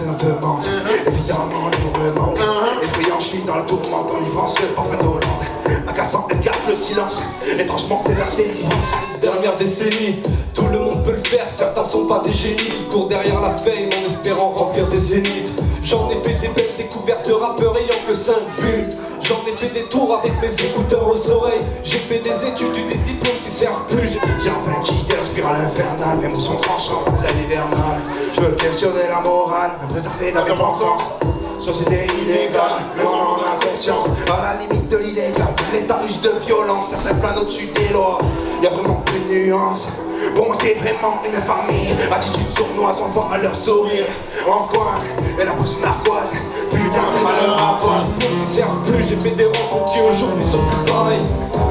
nos demandes. Évidemment, l'amour me manque. Effrayant, je suis dans la tourmente, enivrant seul en fin d'Hollande. Agaçant, elle garde le silence. Étrangement, c'est la délivrance. Dernière décennie, tout le monde peut le faire, certains sont pas des génies. Ils courent derrière la fame en espérant remplir des zéniths. J'en ai fait des belles découvertes de rappeurs ayant que 5 vues. J'en ai fait des tours avec mes écouteurs aux oreilles. J'ai fait des études, des diplômes qui servent plus. J'ai enfin quitté la spirale infernale. Mes mots sont tranchants, telle hivernale. Je veux questionner la morale, me préserver de la bien-pensance. Société illégale, mais on en a conscience. À la limite de l'illégal, l'état use de violence. Certains planent au-dessus des lois, y'a vraiment plus de nuances. Pour moi c'est vraiment une famille. Attitude sournoise, on voit à leur sourire. En coin, et la pousse une narquoise. Putain de malheur à pose. Ils servent plus, j'ai fait des rencontres qui aujourd'hui sont plus pareils.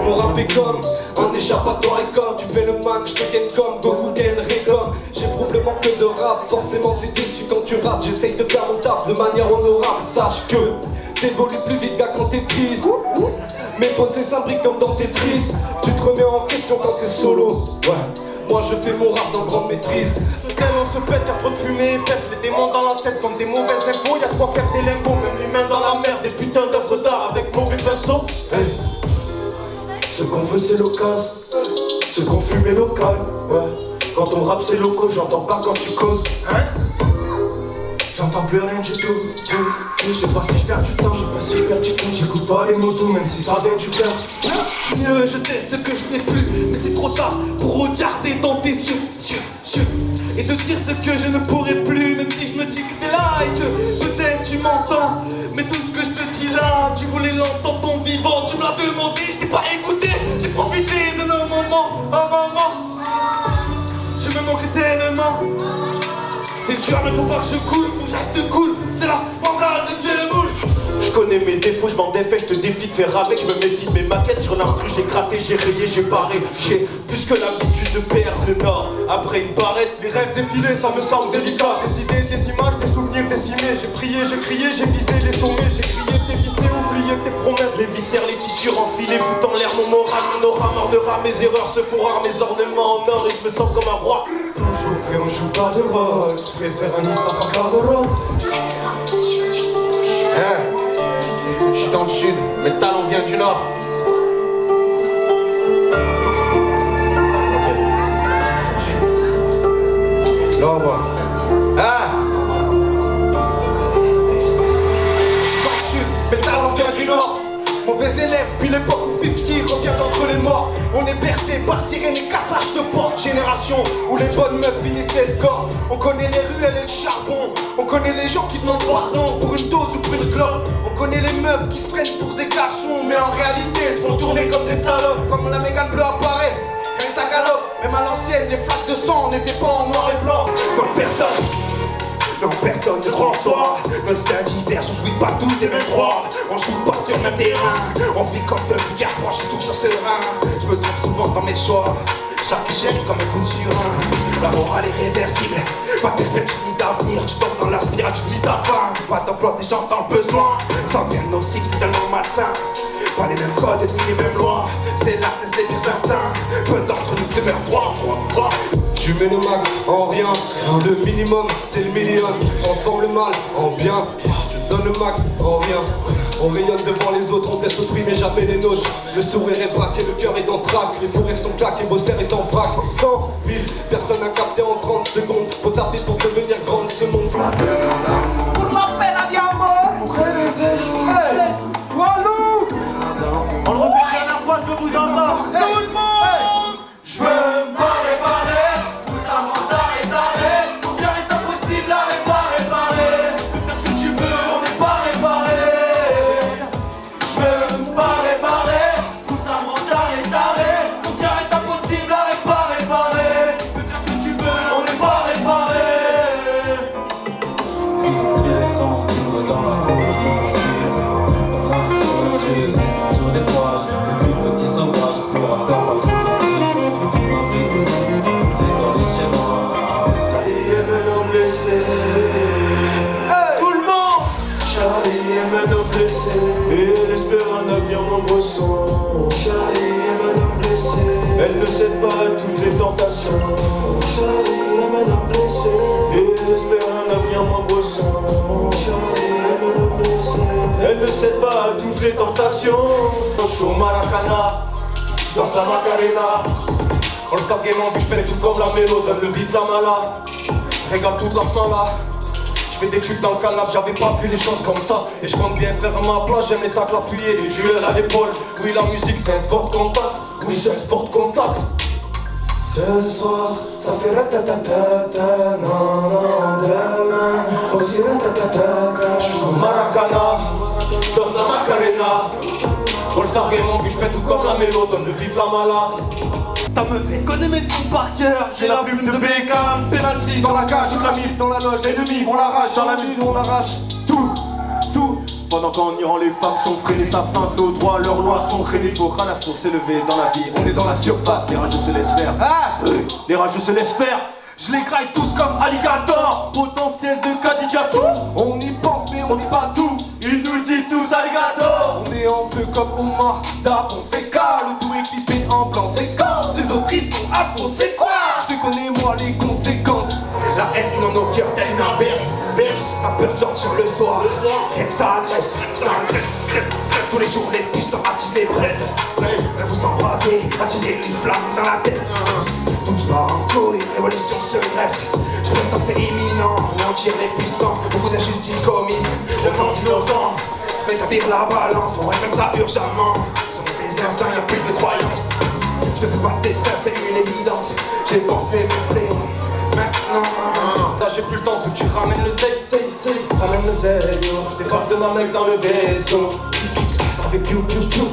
Mon rap est comme un échappatoire et comme tu fais le man, je te gagne comme Goku gagne Raycom. J'éprouve le manque de rap, forcément t'es déçu quand tu rates. J'essaye de faire mon taf de manière honorable. Sache que t'évolues plus vite gars quand t'es triste. Mes pensées s'imbriquent comme dans Tetris. Tu te remets en question quand t'es solo. Ouais, moi je fais mon rap dans grande maîtrise. On se pète, y'a trop de fumée épaisse, les démons dans la tête comme des mauvaises infos. Y'a de quoi faire des lingots, même les mains dans la mer, des putains d'œuvres d'art avec mauvais pinceau. Hey. Ce qu'on veut c'est l'occasion, ce qu'on fume est local. Ouais. Quand on rappe c'est loco, j'entends pas quand tu causes. Hein? J'entends plus rien du tout. Je sais pas si je perds du temps, j'écoute pas les motos même si ça vient du cœur. Mieux, je sais ce que je n'ai plus, mais c'est trop tard pour regarder dans tes yeux, et te dire ce que je ne pourrai plus, même si je me dis que t'es là et que peut-être tu m'entends. Mais tout ce que je te dis là, tu voulais l'entendre ton vivant, tu me l'as demandé, je t'ai pas écouté, j'ai profité de nos moments, oh maman. Je me manque tellement. C'est dur mais faut pas que je coule, faut que je reste cool, c'est la morale de Dieu le moule. Je connais mes défauts, je m'en défais, je te défie de faire avec, je me méfie de mes maquettes sur l'instru, j'ai gratté, j'ai rayé, j'ai barré, j'ai plus que l'habitude de perdre le nord. Après une barrette, les rêves défilés, ça me semble délicat. Des idées, des images, des souvenirs décimés. J'ai prié, j'ai crié, j'ai visé les sommets, j'ai crié, t'es vissé, oublié tes promesses. Les viscères, les fissures enfilées, foutent en l'air mon moral, mon aura mordera, mes erreurs se font rares, mes ornements en or et je me sens comme un roi. Toujours vrai, on joue pas de rôle, je préfère un Nissan par quart de rôle. Je suis dans le sud, mais le talent vient du nord. Ok. Là, bah. Ah! Je suis dans le sud, mais le talent vient du nord. Mauvais élève, puis l'époque où 50 revient d'entre les morts. On est bercé par sirène et cassage de porte. Génération où les bonnes meufs finissent escortes. On connaît les ruelles et le charbon. On connaît les gens qui demandent pardon pour une dose ou pour une clope. On connaît les meufs qui se prennent pour des garçons, mais en réalité se font tourner comme des salopes. Comme la Mégane bleue apparaît, quand ça galope. Même à l'ancienne, les flaques de sang n'étaient pas en noir et blanc. Non, personne ne grand soir. Nos styles divers, on jouit pas tous des mêmes droits. On joue pas sur le même terrain. On vit comme deux figures proches, tout sur serein. Je me trompe souvent dans mes choix. Chaque échec comme un coup de surin. La morale est réversible. Pas de perspective ni d'avenir. Tu tombes dans la spirale, tu vises ta fin. Pas d'emploi, des gens dans le besoin. Ça devient nocif, c'est tellement malsain. Pas les mêmes codes ni les mêmes lois. C'est là les pires instincts. Peu d'entre nous demeurent droit. Tu mets le max en rien, le minimum c'est le million. Transforme le mal en bien, tu donnes le max en rien. On rayonne devant les autres, on blesse autrui mais jamais les nôtres. Le sourire est braqué, le cœur est en trac. Les fourrures sont claquées, vos serres est en vrac. 100 000 personnes à capter en 30 secondes. Faut taper pour devenir grande ce monde. Pour la peine à diamant. Walou. On le refait la dernière fois, je veux vous entendre. Tout le monde. Je veux me barrer. Tout ça mental est arrêt. Ton cœur est impossible à réparer. Tu peux faire ce que tu veux, on n'est pas réparé. Je veux me barrer. Tout ça mental est arrêt. Ton cœur est impossible à réparer. Tu peux faire ce que tu veux, on n'est pas réparé. Discret, tranquille, dans la cour, je me faufile. Dans la forêt, je dessine sur des pages. Depuis petits sauvages, explorateurs, pas trop ici. Et tout m'a pris ici, l'école est chez moi. Charlie aime nos blessés. Tout le monde. Charlie aime nos blessés. Et elle espère un avenir moins brosson. Charlie aime nos blessés. Elle ne cède pas à toutes les tentations. Charlie aime nos blessés. Et elle espère un avenir moins brosson. toutes les tentations. Je suis au Maracana, je danse la Macarena. All Star Game en vue, je fais tout comme la mélo, donne le beat la mala. Régale toute la fin là. Je fais des tubes dans le canapé, j'avais pas vu les choses comme ça. Et je compte bien faire ma place, j'aime les tacles appuyés, les duels à l'épaule. Oui, la musique c'est un sport contact, oui c'est un sport contact. Ce soir, ça fait ratatata, non, non, demain, aussi ratatata. Je joue Maracana, dans la Macarena. All Star Game en vue, je fais tout comme la mélo, donne le bif la mala. Ta meuf, elle connaît mes sons par cœur. J'ai la plume de Beckham. Penalty dans la cage, toute la mif dans la loge. Ennemi, on l'arrache, dans la mine, on arrache tout, tout. Pendant qu'en Iran les femmes sont freinées, sa fin, nos droits, leurs lois sont freinés. Faut ralasse pour s'élever dans la vie. On est dans la surface, les rageux se laissent faire. Les rageux se laissent faire. Je les graille tous comme alligator. Potentiel de Cadillator. On y pense mais on dit pas tout. Ils nous disent tous alligator. On est en feu comme Omar Daf, on s'écale. Le tout est clippé en plan séquence. Les autres ils sont à fond, c'est quoi? Je te connais moi les conséquences. La haine inonde nos cœurs telle une inverse. Verse, pas peur de sortir le soir. Rien que ça agresse, ça agresse. Tous les jours les puissants attisent les braises. Elles vous s'embraser, attiser une flamme dans la tête. Touche pas en couille, révolution se dresse. Je pressens que c'est imminent, on tire les puissants. Beaucoup d'injustices commises, le temps d'innocent. Rétablir la balance, on révèle ça urgemment. Sur mes instincts, y'a plus de croyance. Je te fais pas de dessin, c'est une évidence. J'ai pensé me plaire, maintenant. Là j'ai plus le temps, faut que tu ramènes le zèle, ramène le zèle, yo. Je débarque de ma mec dans le vaisseau. Avec piou piou piou.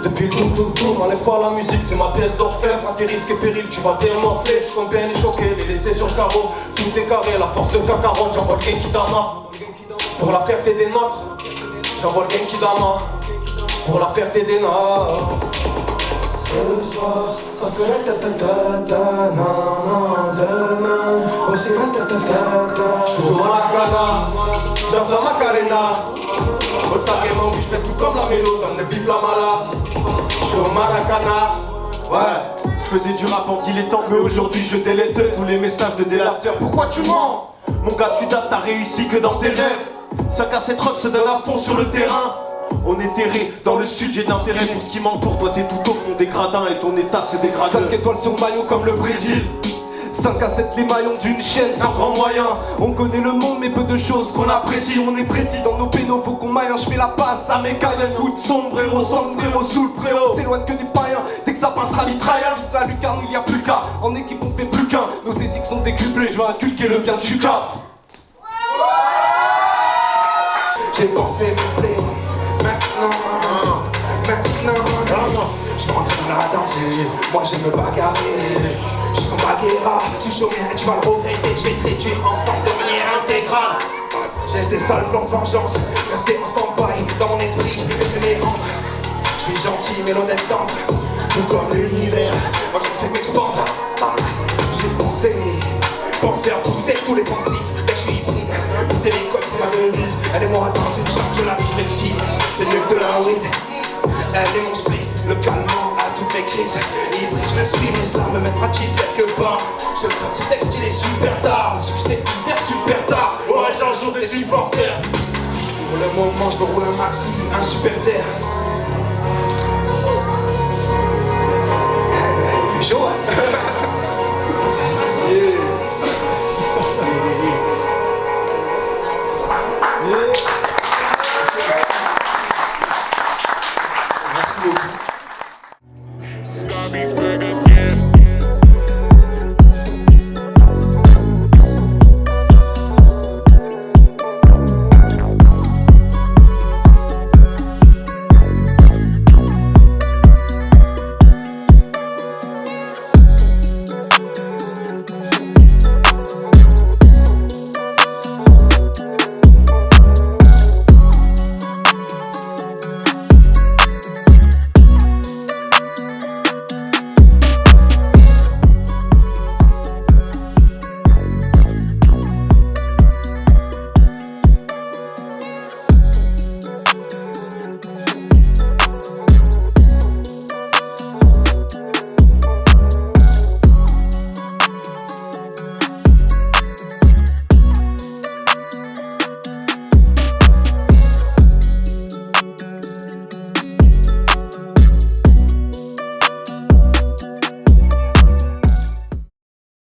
Depuis le tout, m'enlève pas la musique, c'est ma pièce d'orfèvre. À tes risques et périls, tu vas démorfler. Je compte bien les choquer, les laisser sur le carreau. Tout est carré, la force de K40, j'envoie le Genkidama. Pour la fierté des nôtres, j'envoie le Genkidama. Pour la fierté des nôtres. Ce soir, ça fait ratatata, non, non, demain, aussi ratatata. Je suis au Maracana, dans la Macarena. All Star Game en vue, je fais tout comme la mélo, donne le bif la mala. Je suis au Maracana. Ouais, je faisais du rap anti-temps, mais aujourd'hui je délète tous les messages de délateurs. Pourquoi tu mens? Mon gars, tu dates, t'as réussi que dans tes rêves. Ça casse cette rock se donne à fond sur le terrain. On est terré, dans le sud j'ai d'intérêt pour ce qui m'entoure. Toi t'es tout au fond des gradins et ton état se dégrade. 5 étoiles sur maillot comme le Brésil. 5 à 7 les maillons d'une chaîne sans grand moyen. On connaît le monde mais peu de choses qu'on apprécie. On est précis dans nos pénaux, faut qu'on maille. Je fais la passe à mes caïens, coup de sombre, héros sous le préau. S'éloigne que des païens, dès que ça passera l'itraïen. Vise la lucarne, il y a plus qu'à. En équipe on fait plus qu'un, nos éthiques sont décuplées. Je veux inculquer le bien tu captes. J'ai pensé me plaire, maintenant. Je vais rentrer dans la danse, moi j'aime me bagarrer. Je suis comme Baguera, touche au mien et tu vas le regretter. Je vais te réduire ensemble de manière intégrale. J'ai des sales plans de vengeance, rester en stand-by dans mon esprit et c'est mes membres. Je suis gentil mais l'honnête tendre, tout comme l'univers, moi je ne fais qu'expandre. J'ai pensé à pousser tous les pensifs. Dès que je suis hybride, pousser les codes c'est ma devise. Elle et moi dans une chambre, je la trouve exquise. C'est mieux que de la weed. Elle est mon spliff, le calmant à toutes mes crises. Hybride, je me suis, mais cela me mettra cheap quelque part. Je crois que ce texte il est super tard. Le succès il vient super tard. Aurais-je un jour des supporters? Pour le moment, je me roule un maxi, un super terre. Il fait chaud, hein?